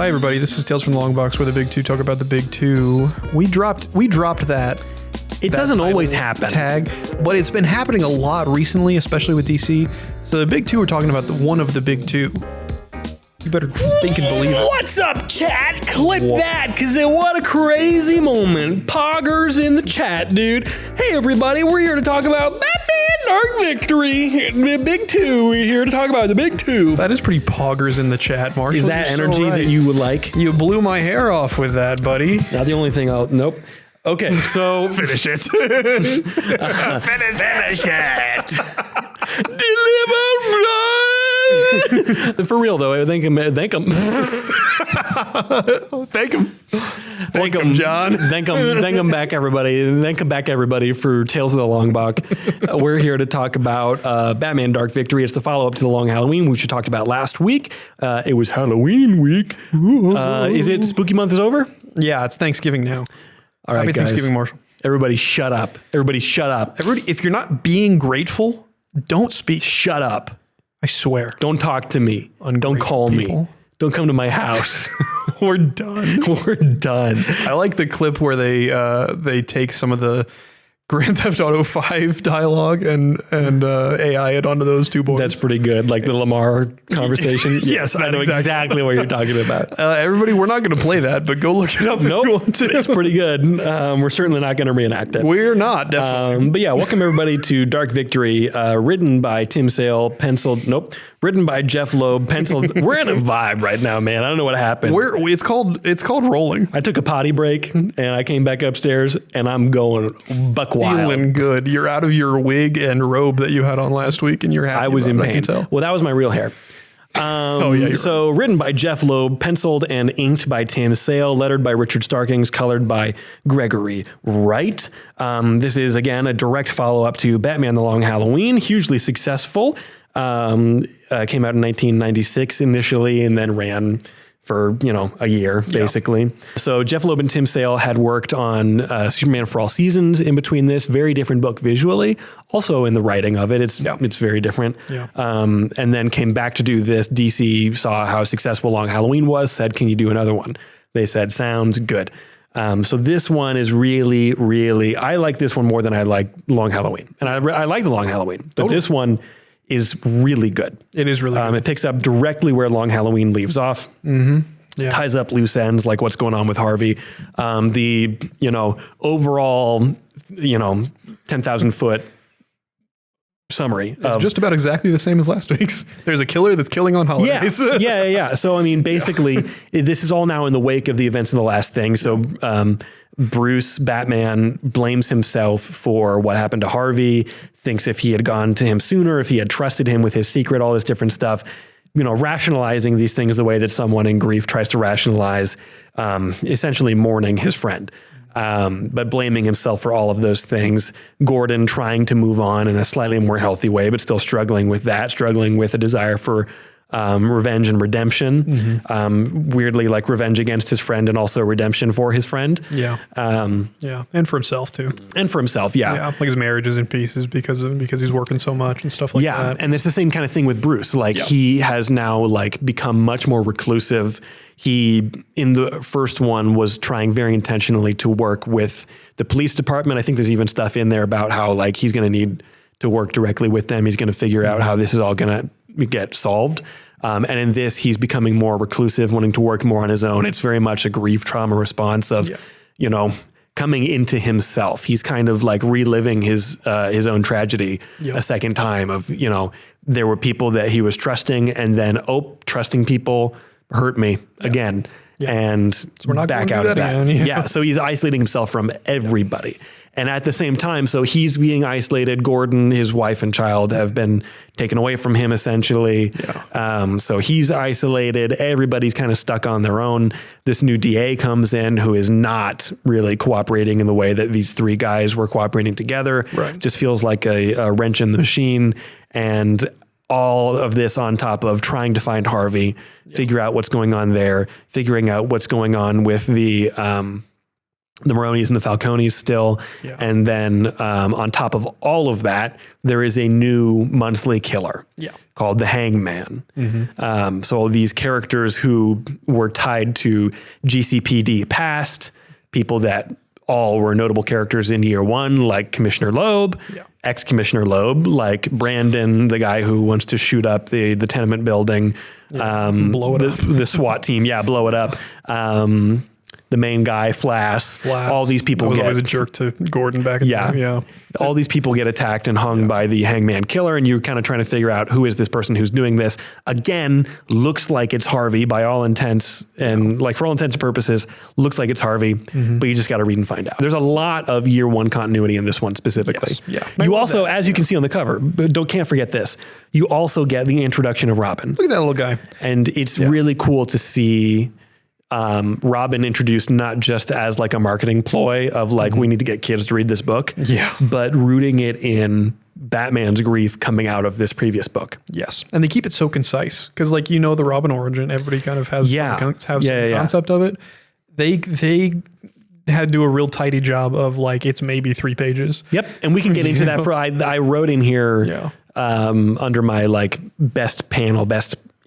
Hi everybody, this is Tales from the Long Box, where the big two talk about the big two. We dropped that. It doesn't always happen. Tag, but it's been happening a lot recently, especially with DC. So the big two are talking about one of the big two. You better think and believe it. What's up, chat? Clip that, because what a crazy moment. Poggers in the chat, dude. Hey, everybody, we're here to talk about Batman Dark Victory. The big two. We're here to talk about the big two. That is pretty poggers in the chat, Marshall. Is that You're energy so right. that you would like? You blew my hair off with that, buddy. Not the only thing Nope. Okay, so... Finish it. Finish it. Deliver. For real though, thank him. Thank him, John. Thank him back, everybody. Thank him back, everybody, for Tales of the Long Box. We're here to talk about Batman Dark Victory. It's the follow-up to the Long Halloween, which we talked about last week. It was Halloween week. Is it Spooky Month is over? Yeah, it's Thanksgiving now. All right, Happy guys. Thanksgiving, Marshall. Everybody shut up. Everybody shut up. Everybody, if you're not being grateful, don't speak. Shut up. I swear. Don't talk to me. Don't call me. Don't come to my house. We're done. We're done. I like the clip where they take some of the Grand Theft Auto 5 dialogue and AI it onto those two boys. That's pretty good. Like the Lamar conversation. Yes, I know exactly what you're talking about. Everybody, we're not going to play that, but go look it up if you want to. It's pretty good. We're certainly not going to reenact it. We're not, definitely. But yeah, welcome everybody to Dark Victory, written by Tim Sale, written by Jeph Loeb, penciled. We're in a vibe right now, man. I don't know what happened. It's called rolling. I took a potty break and I came back upstairs and I'm going buck wild. Feeling good. You're out of your wig and robe that you had on last week, and you're happy. I was in pain. I can tell. Well, that was my real hair. So written by Jeph Loeb, penciled and inked by Tim Sale, lettered by Richard Starkings, colored by Gregory Wright. This is, again, a direct follow-up to Batman The Long Halloween, hugely successful. Came out in 1996 initially and then ran for, a year, basically. Yeah. So Jeph Loeb and Tim Sale had worked on Superman for All Seasons in between this. Very different book visually. Also in the writing of it, it's very different. Yeah. And then came back to do this. DC saw how successful Long Halloween was, said, can you do another one? They said, sounds good. So this one is really, really, I like this one more than I like Long Halloween. And I like the Long Halloween, but this one is really good. It is really good. It picks up directly where Long Halloween leaves off. Mm-hmm. Yeah. Ties up loose ends, like what's going on with Harvey. The, overall, 10,000 foot summary. It's just about exactly the same as last week's. There's a killer that's killing on holidays. Yeah. So, basically, this is all now in the wake of the events in the last thing. So, Bruce, Batman, blames himself for what happened to Harvey, thinks if he had gone to him sooner, if he had trusted him with his secret, all this different stuff, rationalizing these things the way that someone in grief tries to rationalize, essentially mourning his friend. But blaming himself for all of those things. Gordon trying to move on in a slightly more healthy way, but still struggling with that, struggling with a desire for revenge and redemption. Mm-hmm. Weirdly, like revenge against his friend and also redemption for his friend. Yeah. And for himself too. Yeah. Like his marriage is in pieces because he's working so much and stuff like that. Yeah. And it's the same kind of thing with Bruce. Like he has now become much more reclusive. He, in the first one, was trying very intentionally to work with the police department. I think there's even stuff in there about how he's going to need to work directly with them. He's going to figure out how this is all going to get solved. And in this, he's becoming more reclusive, wanting to work more on his own. It's very much a grief trauma response of, coming into himself. He's kind of reliving his own tragedy a second time of, there were people that he was trusting and then, trusting people hurt me again. Yeah. And so we're not back out of that. Again, so he's isolating himself from everybody. And at the same time, so he's being isolated. Gordon, his wife and child have been taken away from him essentially. Yeah. So he's isolated. Everybody's kind of stuck on their own. This new DA comes in who is not really cooperating in the way that these three guys were cooperating together. Right. Just feels like a wrench in the machine. And all of this on top of trying to find Harvey, figure out what's going on there, figuring out what's going on with the the Maronis and the Falcones still. Yeah. And then on top of all of that, there is a new monthly killer called the Hangman. So these characters who were tied to GCPD past, people that all were notable characters in year one, like Commissioner Loeb, ex-Commissioner Loeb, like Brandon, the guy who wants to shoot up the tenement building, blow it up. The SWAT team, blow it up. The main guy, Flass, all these people was get always a jerk to Gordon back in the day. Yeah. All these people get attacked and hung by the Hangman killer, and you're kind of trying to figure out who is this person who's doing this. Again, looks like it's Harvey by all intents, and like for all intents and purposes, looks like it's Harvey, but you just got to read and find out. There's a lot of year one continuity in this one specifically. Yes. You also, as you can see on the cover, but can't forget this, you also get the introduction of Robin. Look at that little guy. And it's really cool to see Robin introduced not just as like a marketing ploy of like, we need to get kids to read this book, but rooting it in Batman's grief coming out of this previous book. Yes. And they keep it so concise because like, the Robin origin, everybody kind of has some concept of it. They had to do a real tidy job of like, it's maybe 3 pages. Yep. And we can get into that I wrote in here under my like best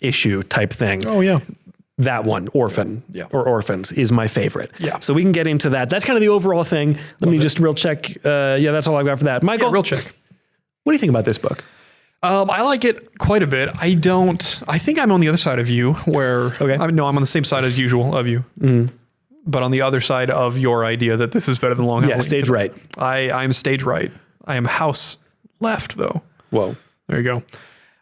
issue type thing. Oh yeah. That one, Orphan or Orphans, is my favorite. Yeah. So we can get into that. That's kind of the overall thing. Let me just real check. That's all I've got for that. Michael, real check. What do you think about this book? I like it quite a bit. I think I'm on the other side of you where, I'm on the same side as usual of you, but on the other side of your idea that this is better than Long Halloween. Yeah, stage right. I'm stage right. I am house left though. Whoa. There you go.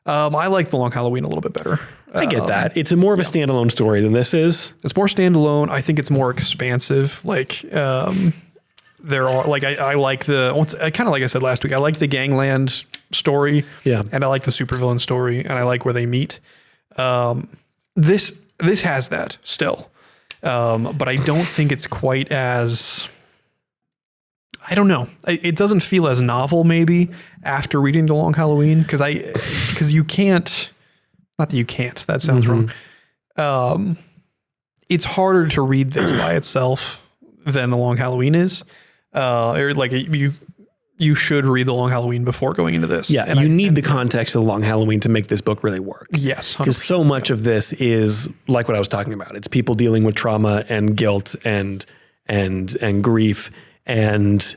I like the Long Halloween a little bit better. I get that. It's more of a standalone story than this is. It's more standalone. I think it's more expansive. Like, there are like, I like kind of like I said last week, I like the gangland story. Yeah. And I like the supervillain story and I like where they meet. This has that still. But I don't think it's quite as, I don't know. It doesn't feel as novel maybe after reading The Long Halloween. Cause you can't, not that you can't, that sounds wrong. It's harder to read this by itself than The Long Halloween is. Or like you should read The Long Halloween before going into this. Yeah. And you need the context of The Long Halloween to make this book really work. Yes. Because so much of this is like what I was talking about. It's people dealing with trauma and guilt and grief, and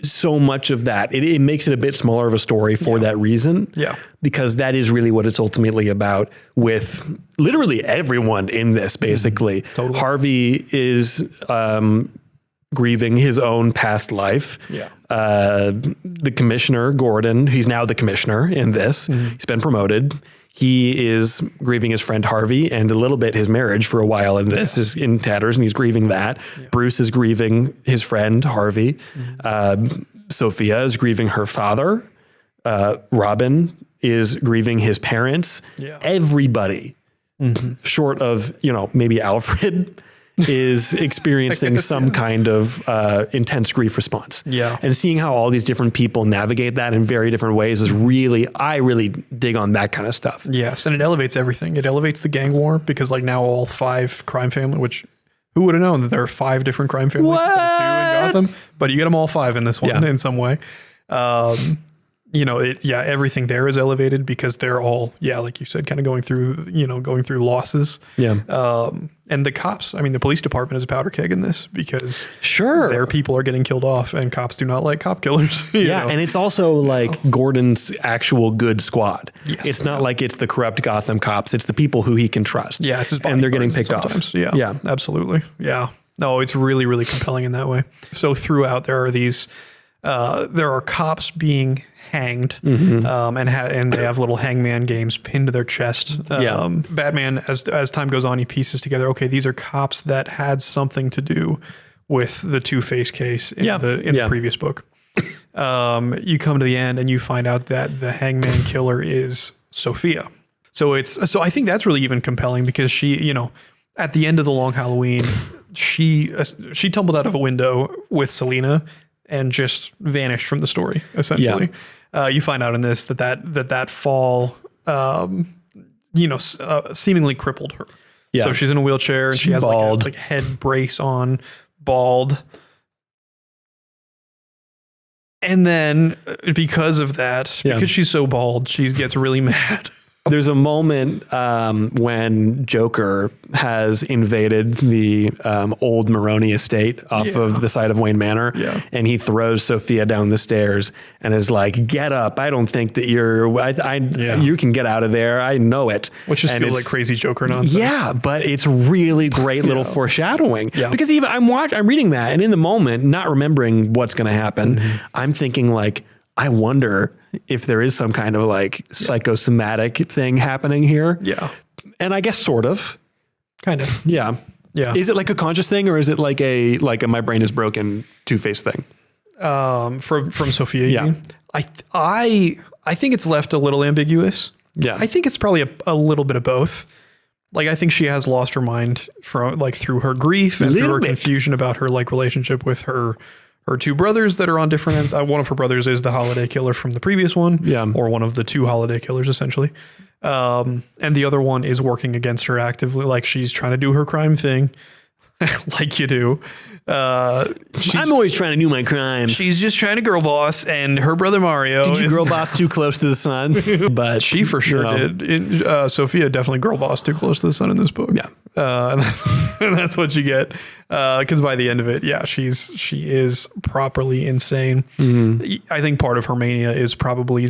so much of that, it makes it a bit smaller of a story for that reason. Yeah. Because that is really what it's ultimately about with literally everyone in this, basically. Totally. Harvey is grieving his own past life. Yeah. The commissioner, Gordon, he's now the commissioner in this. He's been promoted. He is grieving his friend Harvey and a little bit his marriage for a while, and this is in tatters, and he's grieving that. Yeah. Bruce is grieving his friend Harvey. Sophia is grieving her father. Robin is grieving his parents. Yeah. Everybody, short of maybe Alfred, is experiencing some kind of intense grief response. Yeah. And seeing how all these different people navigate that in very different ways is I really dig on that kind of stuff. Yes. And it elevates everything. It elevates the gang war because like now all 5 crime family, which who would have known that there are 5 different crime families instead of 2 in Gotham, but you get them all 5 in this one in some way. Everything there is elevated because they're all, like you said, kind of going through losses. Yeah. And the cops, the police department is a powder keg in this because their people are getting killed off and cops do not like cop killers. You know? And it's also like Gordon's actual good squad. Yes, it's not like it's the corrupt Gotham cops. It's the people who he can trust. Yeah. It's his and they're getting picked off. Yeah. Absolutely. Yeah. No, it's really, really compelling in that way. So throughout there are these, there are cops being hanged, and they have little hangman games pinned to their chest. Batman, as time goes on, he pieces together, okay, these are cops that had something to do with the Two-Face case in the previous book. You come to the end and you find out that the hangman killer is Sophia. So I think that's really even compelling because she, at the end of The Long Halloween, she tumbled out of a window with Selena and just vanished from the story, essentially. Yeah. You find out in this that fall, seemingly crippled her. Yeah. So she's in a wheelchair and she has like a head brace on, bald. And then because of that, because she's so bald, she gets really mad. There's a moment when Joker has invaded the old Maroni estate off of the side of Wayne Manor, and he throws Sophia down the stairs and is like, "Get up! I don't think that you can get out of there. I know it." Which just feels like crazy Joker nonsense. Yeah, but it's really great little foreshadowing. Yeah. Because even I'm reading that, and in the moment, not remembering what's going to happen, I'm thinking like, I wonder if there is some kind of like psychosomatic thing happening here. Yeah. And I guess sort of. Kind of. Yeah. Yeah. Is it like a conscious thing, or is it like a my brain is broken Two-Face thing? From Sophia. Yeah. I think it's left a little ambiguous. Yeah. I think it's probably a little bit of both. Like, I think she has lost her mind from like through her grief and through her confusion about her like relationship with her two brothers that are on different ends. One of her brothers is the holiday killer from the previous one, or one of the two holiday killers, essentially. And the other one is working against her actively. Like, she's trying to do her crime thing, like you do. I'm always trying to do my crimes. She's just trying to girl boss, and her brother Mario. Did you girl boss too close to the sun? But she for sure did. Sophia definitely girl boss too close to the sun in this book. Yeah. And that's what you get. Because by the end of it, she is properly insane. Mm-hmm. I think part of her mania is probably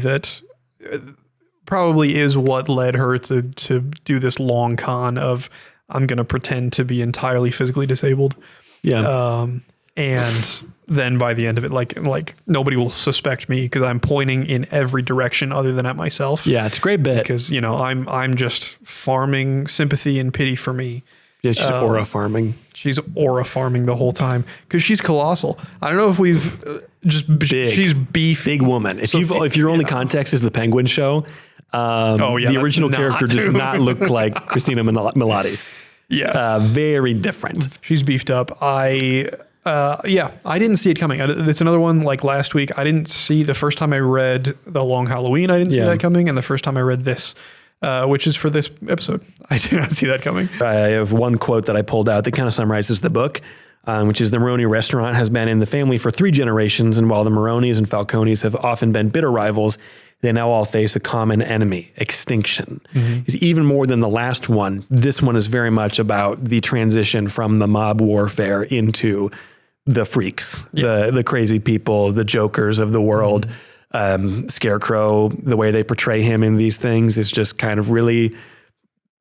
what led her to do this long con of, I'm going to pretend to be entirely physically disabled. Yeah. And then by the end of it, like nobody will suspect me because I'm pointing in every direction other than at myself. Yeah, it's a great bit. Because, I'm just farming sympathy and pity for me. Yeah, she's aura farming. She's aura farming the whole time because she's colossal. I don't know if we've she's beefy. Big woman. If your only context is the Penguin show, the original character does not look like Christina Milioti. Yes. Very different. She's beefed up. I didn't see it coming. It's another one like last week. I didn't see the first time I read The Long Halloween. I didn't see that coming. And the first time I read this, which is for this episode, I did not see that coming. I have one quote that I pulled out that kind of summarizes the book, which is, the Maroni restaurant has been in the family for 3 generations. And while the Maronis and Falcones have often been bitter rivals, they now all face a common enemy, extinction. Mm-hmm. It's even more than the last one. This one is very much about the transition from the mob warfare into the freaks, the crazy people, the jokers of the world. Mm-hmm. Scarecrow, the way they portray him in these things is just kind of really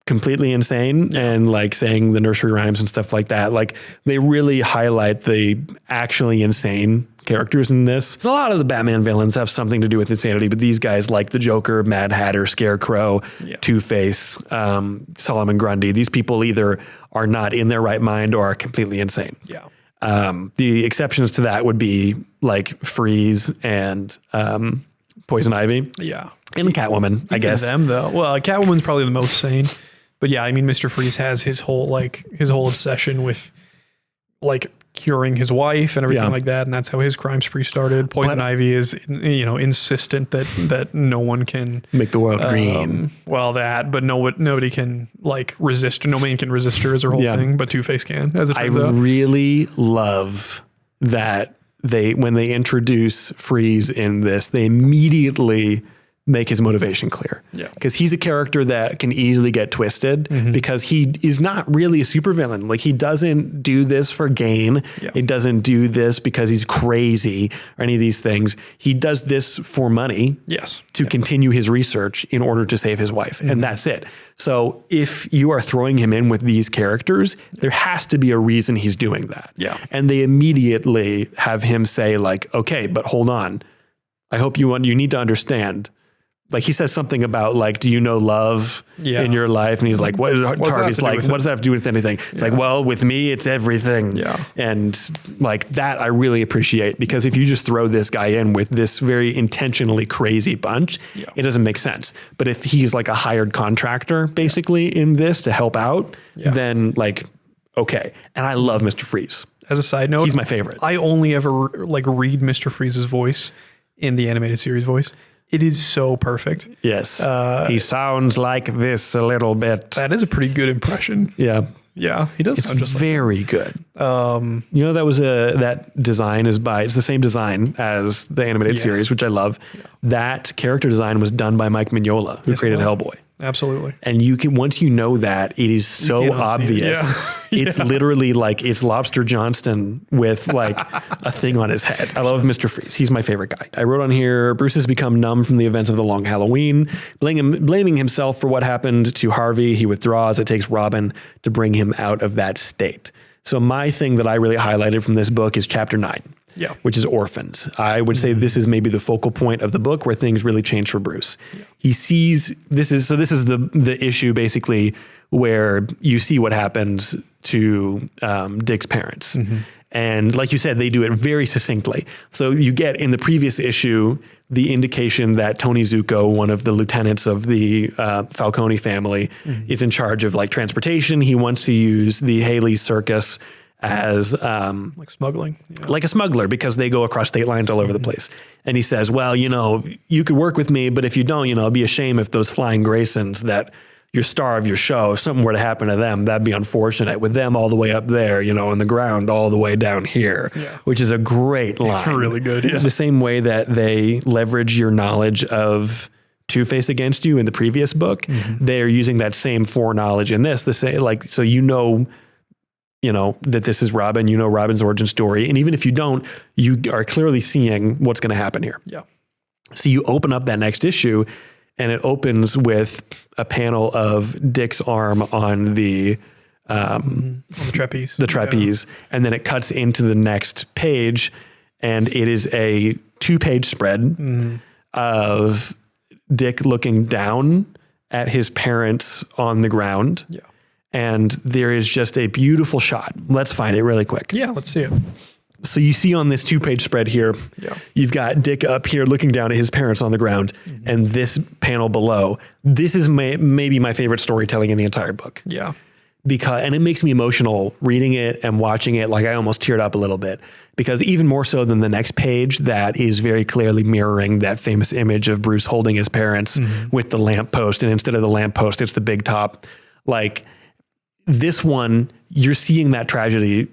completely insane. And like saying the nursery rhymes and stuff like that. Like, they really highlight the actually insane characters in this. So a lot of the Batman villains have something to do with insanity, but these guys, like the Joker, Mad Hatter, Scarecrow, Two-Face, Solomon Grundy, these people either are not in their right mind or are completely insane. Yeah. The exceptions to that would be like Freeze and Poison Ivy. Yeah. And Catwoman, I guess. Them though. Well, Catwoman's probably the most sane. But yeah, I mean, Mr. Freeze has his whole obsession with like curing his wife and everything like that, and that's how his crime spree started. Poison Ivy is insistent that no one can make the world green. But nobody can like resist. No man can resist her as her whole thing, but Two-Face can. As it turns out. Really love that when they introduce Freeze in this, they immediately make his motivation clear. Yeah. Because he's a character that can easily get twisted because he is not really a supervillain. Like, he doesn't do this for gain. Yeah. He doesn't do this because he's crazy or any of these things. He does this for money. Yes. To continue his research in order to save his wife. And that's it. So if you are throwing him in with these characters, there has to be a reason he's doing that. Yeah. And they immediately have him say like, okay, but hold on. I hope you need to understand. Like, he says something about like, do you know love in your life? And he's like, Harvey's like, what does that have to do with anything? It's like, well, with me, it's everything. Yeah. And like that, I really appreciate, because if you just throw this guy in with this very intentionally crazy bunch, it doesn't make sense. But if he's like a hired contractor, basically in this to help out, then like, okay. And I love Mr. Freeze. As a side note, he's my favorite. I only ever like read Mr. Freeze's voice in the animated series voice. It is so perfect. Yes. He sounds like this a little bit. That is a pretty good impression. Yeah. Yeah, he does It's sound just very good. You know, that design it's the same design as the animated series, which I love. Yeah. That character design was done by Mike Mignola, who created Hellboy. Absolutely. And once you know that, it is so obvious. It's literally like it's Lobster Johnston with like a thing on his head. I love Mr. Freeze. He's my favorite guy. I wrote on here, Bruce has become numb from the events of the Long Halloween, blaming himself for what happened to Harvey. He withdraws. It takes Robin to bring him out of that state. So my thing that I really highlighted from this book is chapter 9. Yeah. Which is Orphans. I would say this is maybe the focal point of the book where things really change for Bruce. Yeah. He sees this is the issue basically where you see what happens to Dick's parents. Mm-hmm. And like you said, they do it very succinctly. So you get in the previous issue the indication that Tony Zuko, one of the lieutenants of the Falcone family, is in charge of like transportation. He wants to use the Haley Circus as like smuggling, like a smuggler, because they go across state lines all over the place. And he says, well, you know, you could work with me, but if you don't, you know, it'd be a shame if those flying Graysons that your star of your show, if something were to happen to them, that'd be unfortunate with them all the way up there, you know, on the ground all the way down here, which is a great line. It's really good. Yeah. It's the same way that they leverage your knowledge of Two-Face against you in the previous book. They're using that same foreknowledge in this, so you know, that this is Robin, you know, Robin's origin story. And even if you don't, you are clearly seeing what's going to happen here. Yeah. So you open up that next issue and it opens with a panel of Dick's arm on the trapeze. The trapeze. And then it cuts into the next page and it is a 2-page spread of Dick looking down at his parents on the ground. Yeah. And there is just a beautiful shot. Let's find it really quick. Yeah, let's see it. So you see on this 2-page spread here, you've got Dick up here looking down at his parents on the ground, and this panel below. This is maybe my favorite storytelling in the entire book. Yeah. And it makes me emotional reading it and watching it. Like I almost teared up a little bit, because even more so than the next page that is very clearly mirroring that famous image of Bruce holding his parents with the lamppost. And instead of the lamppost, it's the big top. Like, this one, you're seeing that tragedy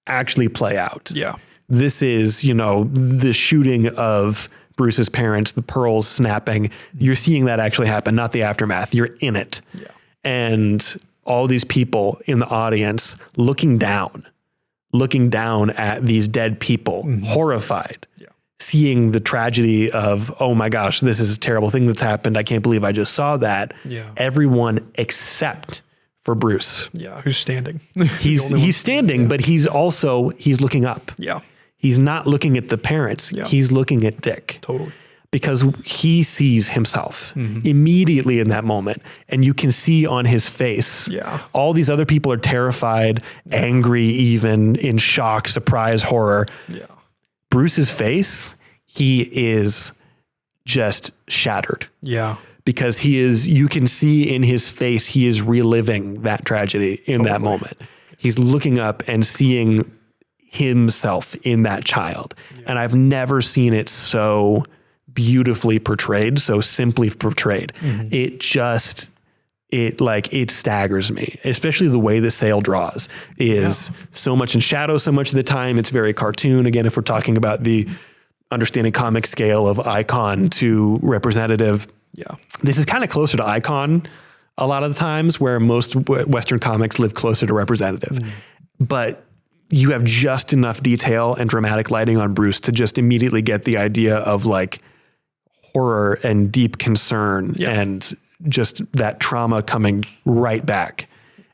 actually play out. Yeah. This is, you know, the shooting of Bruce's parents, the pearls snapping. You're seeing that actually happen, not the aftermath. You're in it. Yeah. And all these people in the audience looking down at these dead people, horrified, seeing the tragedy of, oh my gosh, this is a terrible thing that's happened. I can't believe I just saw that. Yeah. Everyone except for Bruce. Yeah, who's standing. He's standing, but he's looking up. Yeah. He's not looking at the parents. Yeah. He's looking at Dick. Totally. Because he sees himself immediately in that moment. And you can see on his face, all these other people are terrified, angry, even in shock, surprise, horror. Yeah. Bruce's face, he is just shattered. Yeah. Because you can see in his face, he is reliving that tragedy in that moment. He's looking up and seeing himself in that child. Yeah. And I've never seen it so beautifully portrayed, so simply portrayed. It staggers me, especially the way the sail draws is so much in shadow, so much of the time. It's very cartoon. Again, if we're talking about the understanding comic scale of icon to representative, this is kind of closer to icon a lot of the times, where most Western comics live closer to representative. But you have just enough detail and dramatic lighting on Bruce to just immediately get the idea of like horror and deep concern and just that trauma coming right back.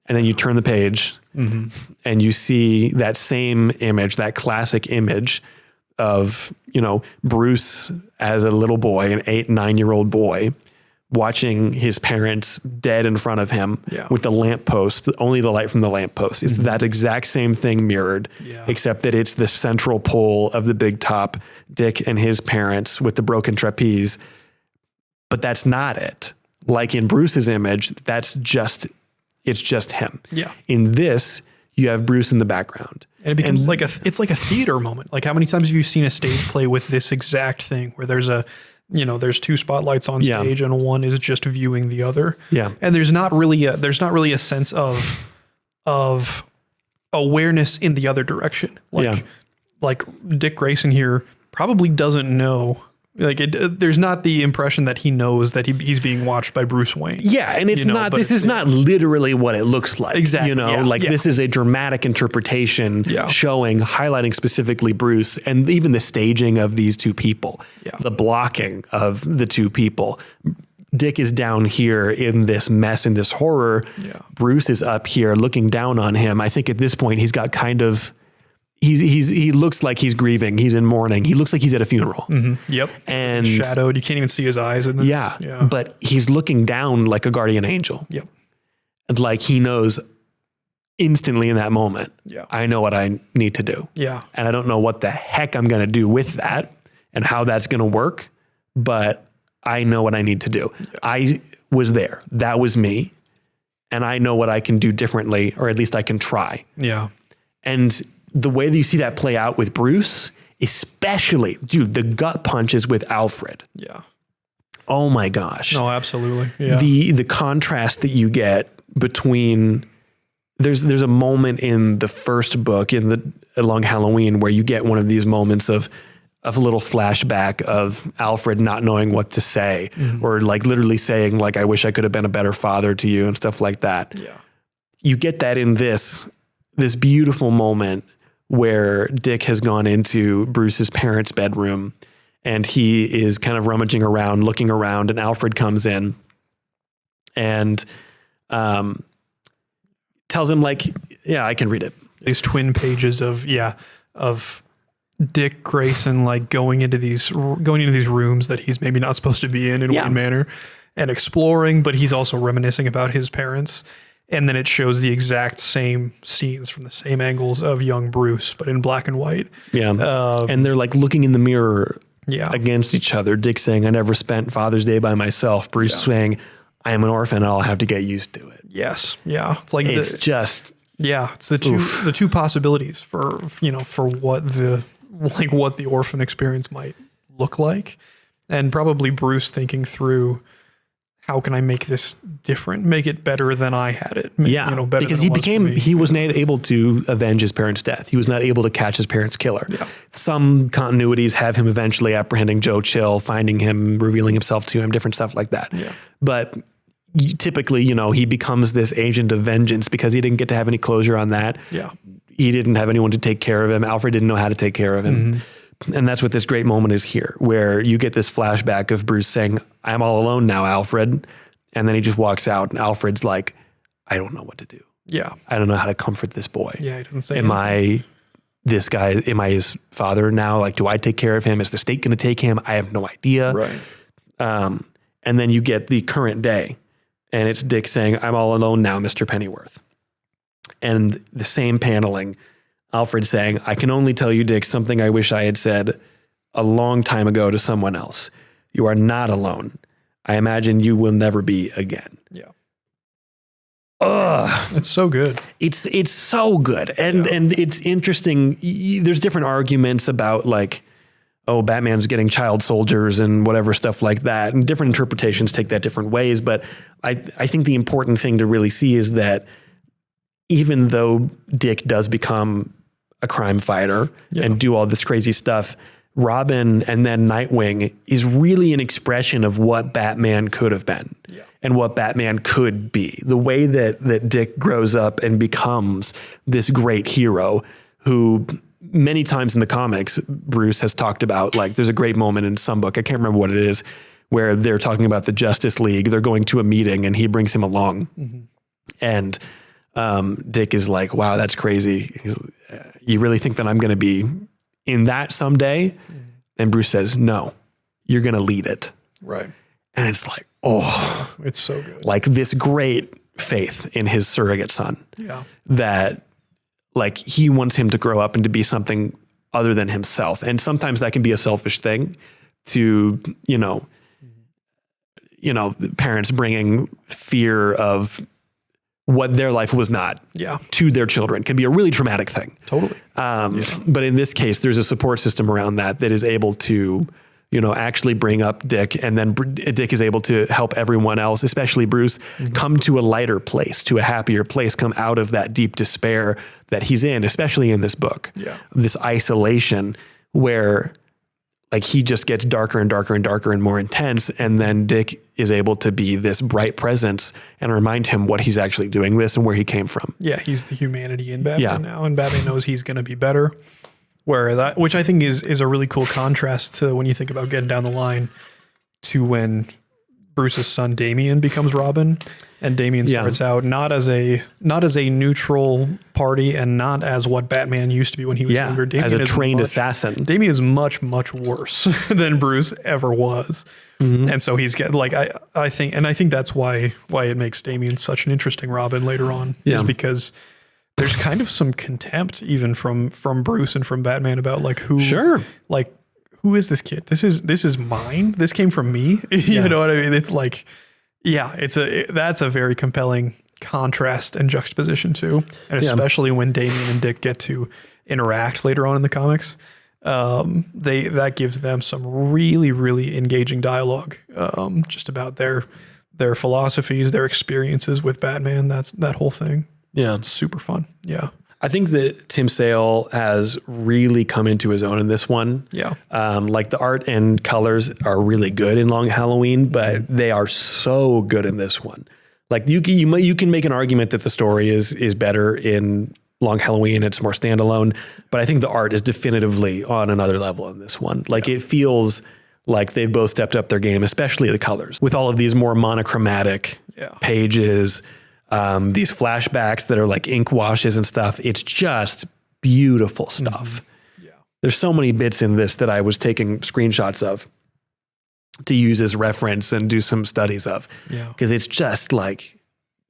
And then you turn the page and you see that same image, that classic image of, you know, Bruce as a little boy, an 8-9-year-old boy, watching his parents dead in front of him with the lamppost, only the light from the lamppost. It's that exact same thing mirrored, except that it's the central pole of the big top, Dick and his parents with the broken trapeze. But that's not it. Like in Bruce's image, it's just him. Yeah. In this, you have Bruce in the background. And it becomes it's like a theater moment. Like, how many times have you seen a stage play with this exact thing where there's there's 2 spotlights on stage and one is just viewing the other. Yeah. And there's not really a sense of of awareness in the other direction. Like Dick Grayson here probably doesn't know. Like there's not the impression that he knows that he's being watched by Bruce Wayne. Yeah, and it's not. This is not literally what it looks like. Exactly. This is a dramatic interpretation highlighting specifically Bruce, and even the staging of these two people, the blocking of the two people. Dick is down here in this mess, in this horror. Yeah. Bruce is up here looking down on him. I think at this point he's got kind of. He looks like he's grieving. He's in mourning. He looks like he's at a funeral. Mm-hmm. Yep. And shadowed. You can't even see his eyes. Yeah. But he's looking down like a guardian angel. Yep. And like he knows instantly in that moment. Yeah. I know what I need to do. Yeah. And I don't know what the heck I'm going to do with that and how that's going to work, but I know what I need to do. Yeah. I was there. That was me. And I know what I can do differently, or at least I can try. Yeah. And the way that you see that play out with Bruce, especially, dude, the gut punches with Alfred. Yeah. Oh my gosh. No, absolutely. Yeah. The contrast that you get between there's a moment in the first book in the Long Halloween where you get one of these moments of a little flashback of Alfred not knowing what to say, or like literally saying like, I wish I could have been a better father to you and stuff like that. Yeah. You get that in this beautiful moment where Dick has gone into Bruce's parents' bedroom and he is kind of rummaging around, looking around, and Alfred comes in and tells him like, yeah, I can read it. These twin pages of Dick Grayson, like going into these rooms that he's maybe not supposed to be in one manner and exploring, but he's also reminiscing about his parents. And then it shows the exact same scenes from the same angles of young Bruce, but in black and white. Yeah. And they're like looking in the mirror against each other. Dick saying, I never spent Father's Day by myself. Bruce saying, I am an orphan and I'll have to get used to it. Yes. Yeah. It's like, it's it's the two possibilities for what the orphan experience might look like. And probably Bruce thinking through, how can I make this different, make it better than I had it? Better because he was not able to avenge his parents' death. He was not able to catch his parents' killer. Yeah. Some continuities have him eventually apprehending Joe Chill, finding him, revealing himself to him, different stuff like that. Yeah. But typically, he becomes this agent of vengeance because he didn't get to have any closure on that. Yeah. He didn't have anyone to take care of him. Alfred didn't know how to take care of him. Mm-hmm. And that's what this great moment is here, where you get this flashback of Bruce saying, I'm all alone now, Alfred. And then he just walks out and Alfred's like, I don't know what to do. Yeah. I don't know how to comfort this boy. Yeah, he doesn't say Am I his father now? Like, do I take care of him? Is the state going to take him? I have no idea. Right. And then you get the current day and it's Dick saying, I'm all alone now, Mr. Pennyworth. And the same paneling, Alfred saying, I can only tell you, Dick, something I wish I had said a long time ago to someone else. You are not alone. I imagine you will never be again. Yeah. Ugh. It's so good. It's so good. And it's interesting. There's different arguments about like, oh, Batman's getting child soldiers and whatever stuff like that. And different interpretations take that different ways. But I think the important thing to really see is that even though Dick does become a crime fighter and do all this crazy stuff, Robin and then Nightwing is really an expression of what Batman could have been and what Batman could be. The way that Dick grows up and becomes this great hero who many times in the comics, Bruce has talked about, like there's a great moment in some book, I can't remember what it is, where they're talking about the Justice League. They're going to a meeting and he brings him along. Mm-hmm. And Dick is like, wow, that's crazy. You really think that I'm going to be in that someday? And Bruce says, no, you're going to lead it. Right. And it's like, oh, it's so good. Like this great faith in his surrogate son. Yeah. That like he wants him to grow up and to be something other than himself. And sometimes that can be a selfish thing to, parents bringing fear of what their life was not to their children can be a really traumatic thing. Totally. But in this case, there's a support system around that is able to, actually bring up Dick, and then Dick is able to help everyone else, especially Bruce, come to a lighter place, to a happier place, come out of that deep despair that he's in, especially in this book. Yeah. This isolation where like he just gets darker and darker and darker and more intense. And then Dick is able to be this bright presence and remind him what he's actually doing this and where he came from. Yeah. He's the humanity in Batman now, and Batman knows he's going to be better. Which I think is a really cool contrast to when you think about getting down the line to when Bruce's son Damian becomes Robin, and Damian starts out not as a neutral party and not as what Batman used to be when he was younger. Damian as a trained assassin. Damian is much, much worse than Bruce ever was. And so he's I think that's why it makes Damian such an interesting Robin later on, is because there's kind of some contempt even from Bruce and from Batman about like who is this kid? This is mine. This came from me. You know what I mean? It's like, that's a very compelling contrast and juxtaposition too. And especially when Damian and Dick get to interact later on in the comics, that gives them some really, really engaging dialogue, just about their philosophies, their experiences with Batman. That whole thing. Yeah. It's super fun. Yeah. I think that Tim Sale has really come into his own in this one. Yeah. Like the art and colors are really good in Long Halloween, but they are so good in this one. Like you can make an argument that the story is better in Long Halloween. It's more standalone, but I think the art is definitively on another level in this one. Like it feels like they've both stepped up their game, especially the colors, with all of these more monochromatic pages. These flashbacks that are like ink washes and stuff. It's just beautiful stuff. Yeah. There's so many bits in this that I was taking screenshots of to use as reference and do some studies of. Yeah. Because it's just like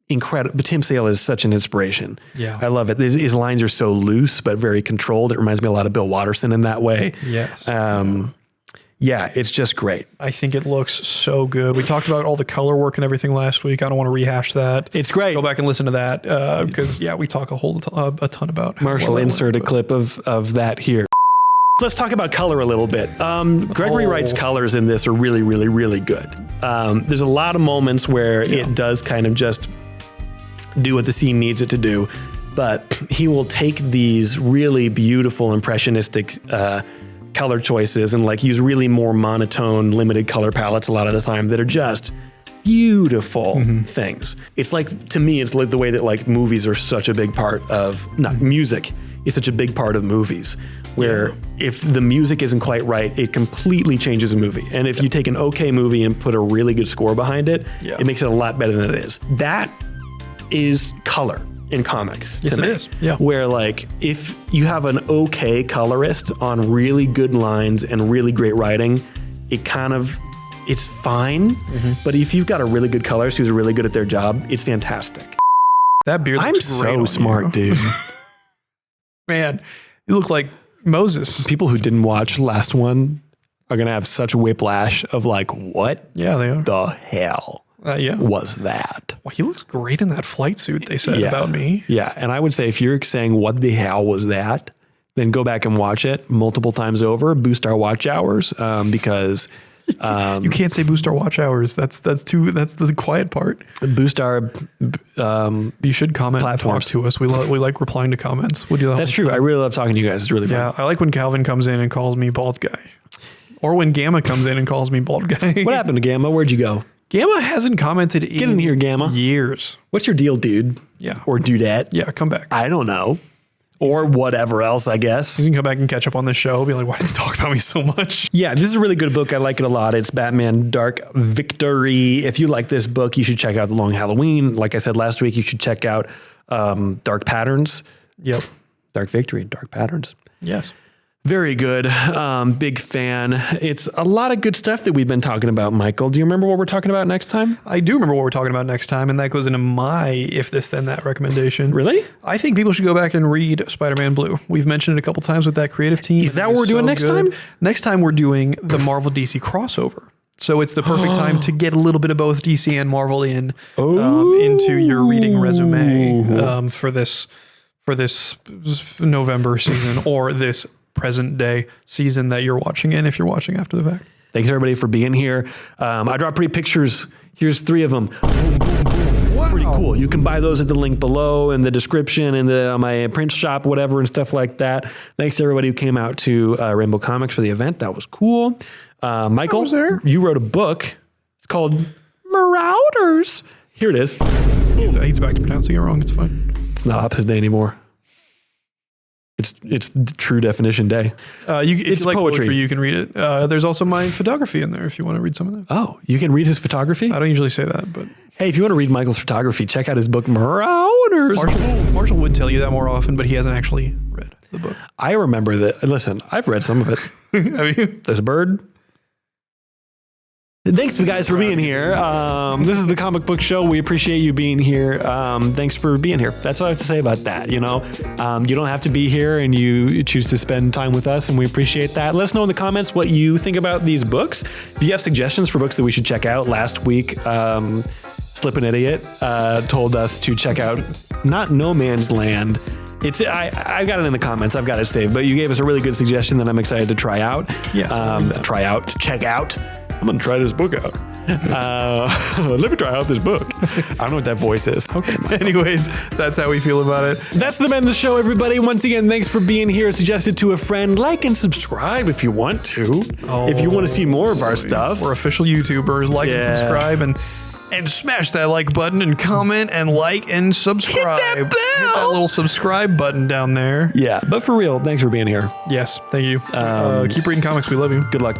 incredible. But Tim Sale is such an inspiration. Yeah. I love it. His lines are so loose, but very controlled. It reminds me a lot of Bill Watterson in that way. Yes. Yeah, it's just great. I think it looks so good. We talked about all the color work and everything last week. I don't want to rehash that. It's great. Go back and listen to that because, we talk a ton about Marshall, insert a clip of that here. Let's talk about color a little bit. Gregory Wright's colors in this are really, really, really good. There's a lot of moments where it does kind of just do what the scene needs it to do, but he will take these really beautiful impressionistic color choices and like use really more monotone, limited color palettes a lot of the time that are just beautiful things. It's like, to me, it's like the way that like movies are such a big part of, music is such a big part of movies, where if the music isn't quite right, it completely changes a movie. And if you take an okay movie and put a really good score behind it, it makes it a lot better than it is. That is color in comics. Yes, to me. It is. Yeah. Where like, if you have an okay colorist on really good lines and really great writing, it's fine. But if you've got a really good colorist who's really good at their job, it's fantastic. That beard looks great. I'm so smart, dude. Man, you look like Moses. People who didn't watch last one are going to have such whiplash of like, what? Yeah, they are. The hell was that? Well, he looks great in that flight suit they said about me. Yeah, and I would say if you're saying, what the hell was that? Then go back and watch it multiple times over, boost our watch hours, because... you can't say boost our watch hours. That's the quiet part. Boost our you should comment platforms. And talk to us. We like replying to comments. We'll do that. That's true. I really love talking to you guys. It's really fun. Yeah, I like when Calvin comes in and calls me bald guy. Or when Gamma comes in and calls me bald guy. What happened to Gamma? Where'd you go? Gamma hasn't commented Get in here, Gamma. Years. What's your deal, dude? Yeah. Or dudette? Yeah, come back. I don't know. Or whatever else, I guess. You can come back and catch up on the show. Be like, why did you talk about me so much? Yeah, this is a really good book. I like it a lot. It's Batman Dark Victory. If you like this book, you should check out The Long Halloween. Like I said last week, you should check out Dark Patterns. Yep. Dark Victory, Dark Patterns. Yes. Very good. Big fan. It's a lot of good stuff that we've been talking about, Michael. Do you remember what we're talking about next time? I do remember what we're talking about next time, and that goes into my If This Then That recommendation. Really? I think people should go back and read Spider-Man Blue. We've mentioned it a couple times with that creative team. Is that what we're doing next time? Next time we're doing the Marvel DC crossover. So it's the perfect time to get a little bit of both DC and Marvel into your reading resume for this November season or this present day season that you're watching in if you're watching after the fact. Thanks everybody for being here. I dropped pretty pictures. Here's 3 of them. Boom, boom, boom. Wow. Pretty cool. You can buy those at the link below in the description and my print shop, whatever, and stuff like that. Thanks to everybody who came out to Rainbow Comics for the event. That was cool. Michael, you wrote a book. It's called Marauders. Here it is. Boom. He's back to pronouncing it wrong. It's fine. It's not Opposite Day anymore. It's the true definition day. It's like poetry. You can read it. There's also my photography in there if you want to read some of that. Oh, you can read his photography? I don't usually say that, but hey, if you want to read Michael's photography, check out his book Marauders. Marshall would tell you that more often, but he hasn't actually read the book. I remember that. Listen, I've read some of it. Have you? There's a bird. Thanks, guys, for being here. This is the Comic Book Show. We appreciate you being here. Thanks for being here. That's all I have to say about that. You don't have to be here, and you choose to spend time with us, and we appreciate that. Let us know in the comments what you think about these books. If you have suggestions for books that we should check out, last week, Slippin' Idiot told us to check out not No Man's Land. I got it in the comments. I've got it saved, but you gave us a really good suggestion that I'm excited to try out. Yeah. To check out. I'm going to try this book out. Let me try out this book. I don't know what that voice is. Okay. Anyways, that's how we feel about it. That's the end of the show, everybody. Once again, thanks for being here. Suggest it to a friend. Like and subscribe if you want to. If you want to see more of our stuff. We're official YouTubers. Like and subscribe and smash that like button and comment and like and subscribe. Hit that bell. Hit that little subscribe button down there. Yeah, but for real, thanks for being here. Yes, thank you. Keep reading comics. We love you. Good luck.